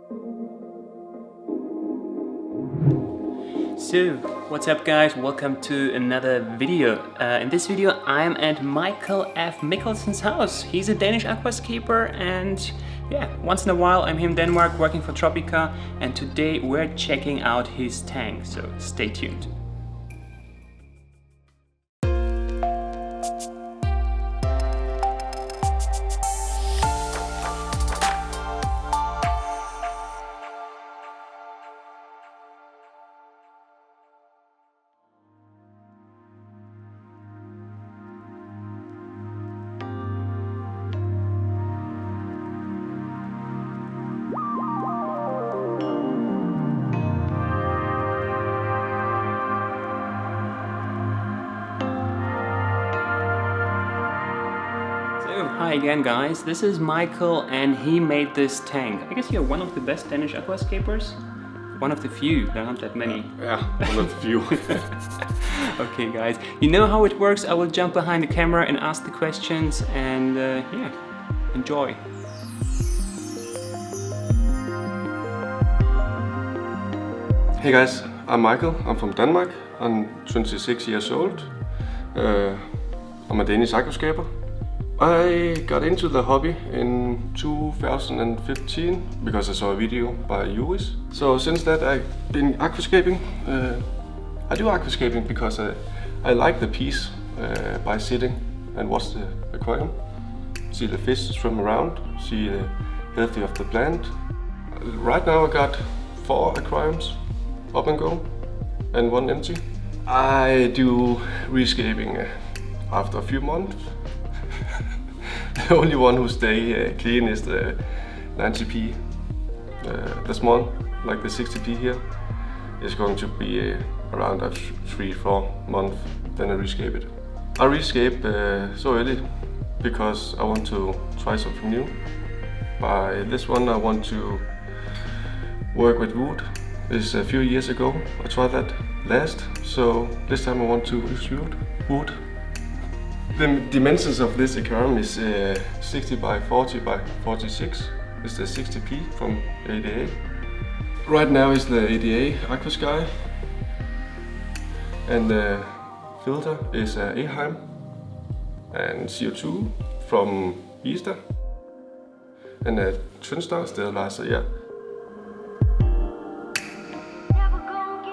So, what's up guys, welcome to another video. In this video I'm at Michael F. Mikkelsen's house. He's a Danish Aquascaper and yeah, once in a while I'm here in Denmark working for Tropica, and today we're checking out his tank, so stay tuned. Hi again guys, this is Michael and he made this tank. I guess you're one of the best Danish aquascapers? One of the few, there aren't that many. Yeah, one of the few. Okay guys, you know how it works. I will jump behind the camera and ask the questions and yeah, enjoy. Hey guys, I'm Michael, I'm from Denmark, I'm 26 years old. I'm a Danish Aquascaper. I got into the hobby in 2015 because I saw a video by Jurijs. So since that I've been aquascaping. I do aquascaping because I like the peace by sitting and watch the aquarium. See the fish swim around, see the health of the plant. Right now I got 4 aquariums up and go and 1 empty. I do rescaping after a few months. The only one who stay clean is the 90p. The small, like the 60p here, is going to be around 3-4 months, then I rescape it. I rescape so early because I want to try something new. By this one I want to work with wood. It's a few years ago I tried that last, so this time I want to use wood. The dimensions of this aquarium is 60 by 40 by 46. It's the 60p from ADA. Right now is the ADA AQUASKY, and the filter is EHEIM, and CO2 from EHEIM, and a TWINSTAR sterilizer, yeah.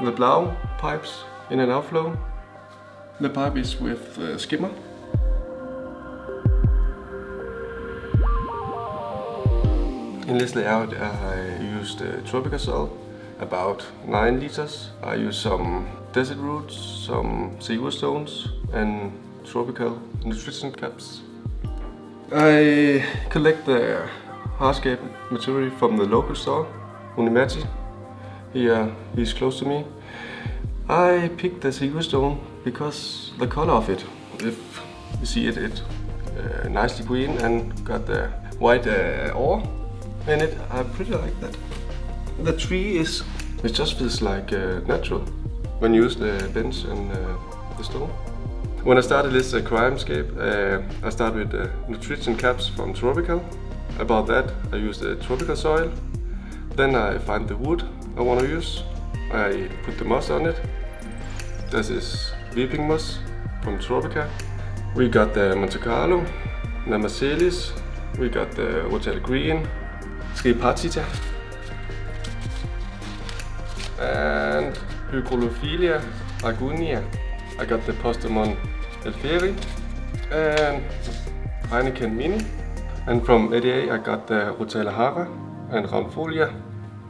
The blow pipes in and outflow. The pipe is with skimmer. In this layout I used Tropica soil, about 9 liters. I used some desert roots, some seaweed stones and tropical nutrition caps. I collect the hardscape material from the local store, Untitled. He's close to me. I picked the seaweed stone because the color of it, if you see it, nicely green and got the white ore in it. I pretty like that. The tree it just feels like natural when you use the bench and the stone. When I started this aquariumscape, I started with nutrition caps from Tropical. About that I used the tropical soil. Then I find the wood I want to use. I put the moss on it. This is weeping moss from Tropica. We got the CARLO, Namacelis. We got the ROTALA green, Scape and HYGROPHILA, ARAGUAIA. I got the POTASSIUM Elferi and Heineken Mini. And from ADA I got the ROTALA and RANCO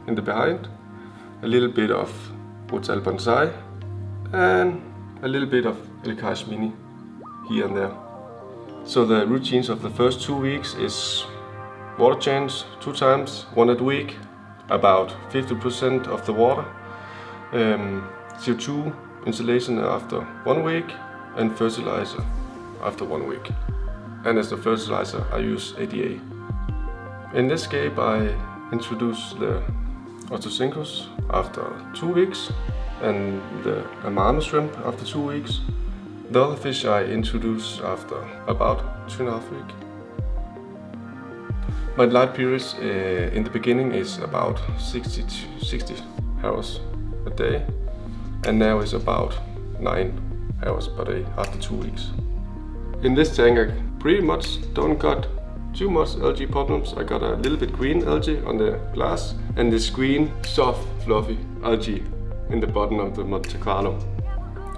in the behind. A little bit of ROTALA BONSAI and a little bit of ALGAE Mini here and there. So the routines of the first 2 weeks is water change 2 times, 1 a week, about 50% of the water. CO2 installation after 1 week and fertilizer after 1 week. And as the fertilizer I use ADA. In this scape I introduce the Ottosynchros after 2 weeks and the Amano shrimp after 2 weeks. The other fish I introduce after about 2.5 weeks. My light periods in the beginning is about 60 hours a day, and now it's about 9 hours per day after 2 weeks. In this tank I pretty much don't got too much algae problems. I got a little bit green algae on the glass and this green, soft, fluffy algae in the bottom of the MONTE CARLO.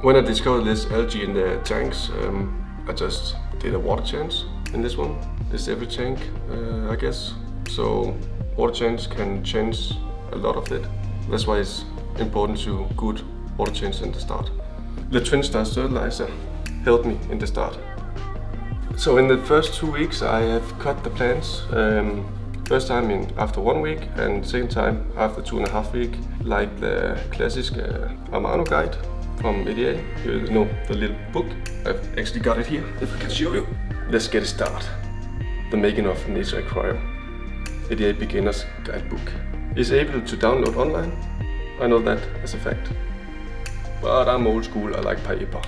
When I discovered this algae in the tanks, I just did a water change in this one. It's every tank, I guess. So water change can change a lot of it. That's why it's important to good water change in the start. The TWINSTAR sterilizer helped me in the start. So in the first 2 weeks I have cut the plants. First time after 1 week and second time after 2.5 weeks, like the classic Amano guide from EHEIM. You know, the little book. I've actually got it here, if I can show you. Let's get it started. The making of NATURE AQUARIUM. EHEIM Beginner's Guidebook. It's able to download online. I know that as a fact. But I'm old school, I like paper.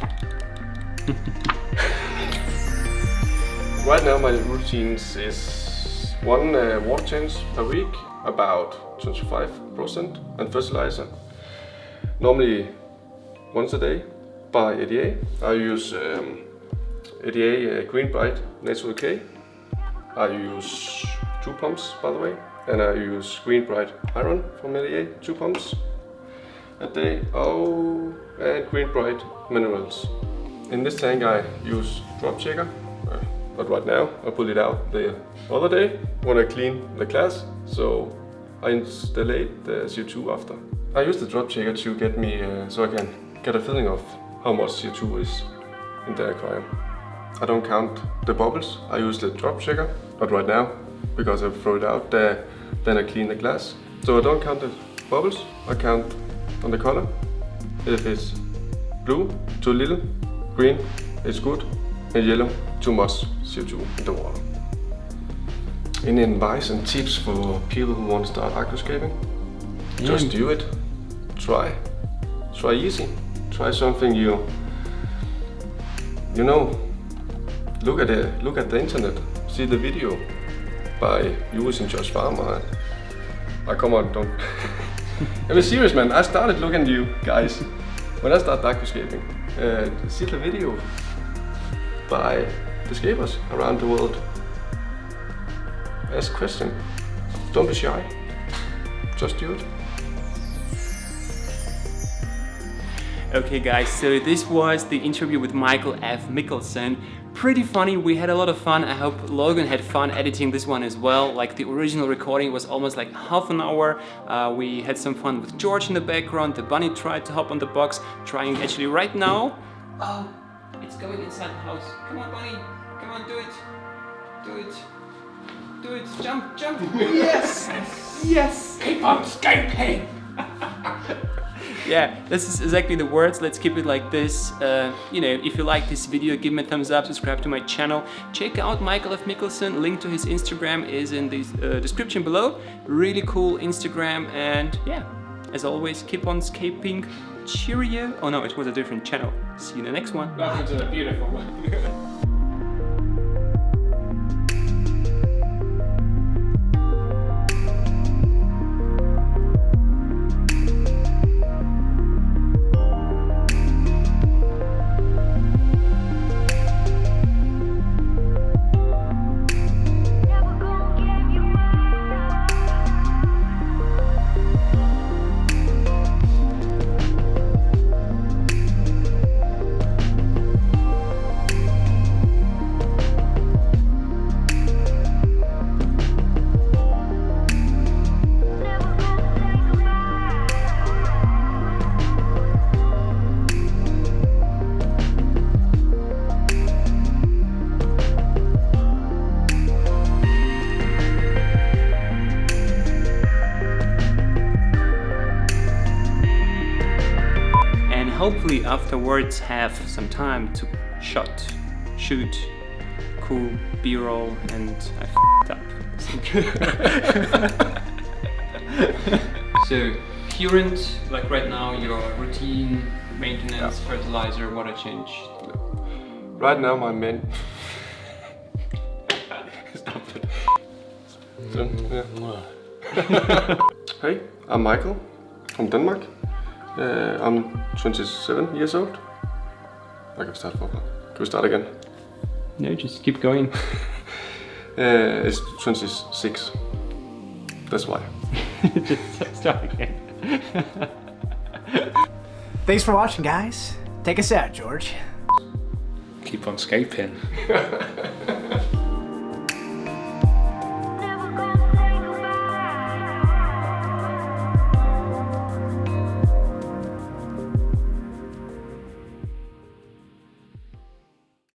Right now my routines is 1 water change a week, about 25%, and fertilizer. Normally once a day by EHEIM. I use EHEIM Green Bright Natural AK. I use 2 pumps by the way, and I use Green Bright Iron from EHEIM, 2 pumps a day. Oh, and Green Bright Minerals. In this tank I use drop checker. But right now I pulled it out the other day when I cleaned the glass, so I installed the CO2 after. I use the drop checker to get me so I can get a feeling of how much CO2 is in the aquarium. I don't count the bubbles. I use the drop checker, but right now because I throw it out, then I clean the glass. So I don't count the bubbles. I count on the color. If it's blue, too little, green, it's good, and yellow, too much CO2 in the water. Any advice and tips for people who want to start aquascaping? Just do it. Try easy. Try something you know. Look at the internet. See the video by Jurijs and Josh Farmer. Come on, don't. I'm serious, man. I started looking at you guys when I started aquascaping. See the video by the scapers around the world. Ask a question. Don't be shy. Just do it. Okay guys, so this was the interview with Michael F. Mikkelsen. Pretty funny, we had a lot of fun. I hope Logan had fun editing this one as well. Like the original recording was almost like half an hour. We had some fun with George in the background. The bunny tried to hop on the box, trying actually right now. Oh, it's going inside the house. Come on bunny, come on, do it. Do it. Do it, jump, jump. Yes, yes. Keep on scaping. Yeah, this is exactly the words. Let's keep it like this. You know, if you like this video, give me a thumbs up, subscribe to my channel. Check out Michael F. Mikkelsen. Link to his Instagram is in the description below. Really cool Instagram. And yeah, as always, keep on scaping. Cheerio. Oh no, it was a different channel. See you in the next one. Welcome to the beautiful one. Hopefully afterwards have some time to shoot cool B-roll, and I f***ed up. So current, like right now, your routine, maintenance, fertilizer, water change. Right now my main... Stop it. Hey, I'm Michael from Denmark. I'm 27 years old. I can start from. Can we start again? No, just keep going. It's 26. That's why. Just start again. Thanks for watching, guys. Take us out, George. Keep on scaping.